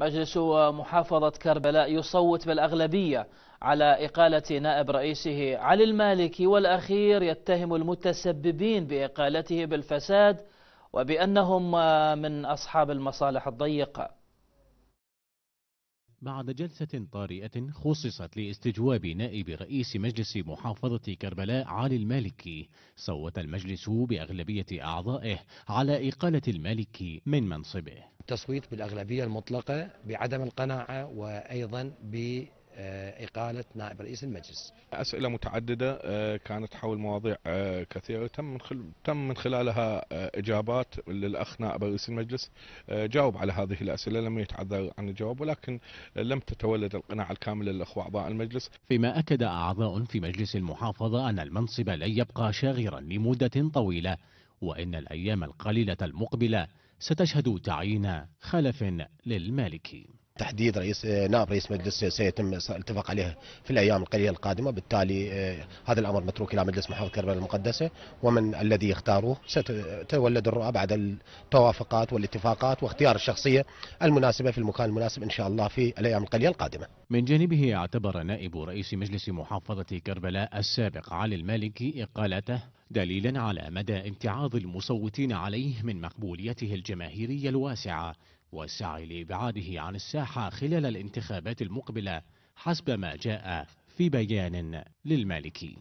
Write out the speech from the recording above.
مجلس محافظة كربلاء يصوت بالأغلبية على إقالة نائب رئيسه علي المالكي، والأخير يتهم المتسببين بإقالته بالفساد وبأنهم من أصحاب المصالح الضيقة. بعد جلسة طارئة خصصت لاستجواب نائب رئيس مجلس محافظة كربلاء علي المالكي، صوت المجلس بأغلبية أعضائه على إقالة المالكي من منصبه. تصويت بالأغلبية المطلقة بعدم القناعة وأيضا بإقالة نائب رئيس المجلس. أسئلة متعددة كانت حول مواضيع كثيرة تم من خلالها إجابات للأخ نائب رئيس المجلس. جاوب على هذه الأسئلة، لم يتعذر عن الجواب، ولكن لم تتولد القناعة الكاملة للأخوة أعضاء المجلس. فيما أكد أعضاء في مجلس المحافظة أن المنصب لن يبقى شاغرا لمدة طويلة، وإن الأيام القليلة المقبلة ستشهد تعيين خلف للمالكي. تحديد نائب رئيس مجلس سيتم الاتفاق عليه في الايام القليله القادمه، بالتالي هذا الامر متروك الى مجلس محافظه كربلاء المقدسه، ومن الذي يختاروه ستتولد الرؤى بعد التوافقات والاتفاقات واختيار الشخصيه المناسبه في المكان المناسب ان شاء الله في الايام القليله القادمه. من جانبه اعتبر نائب رئيس مجلس محافظه كربلاء السابق علي المالكي اقالته دليلا على مدى امتعاض المصوتين عليه من مقبوليته الجماهيريه الواسعه، والسعي لإبعاده عن الساحة خلال الانتخابات المقبلة حسب ما جاء في بيان للمالكي.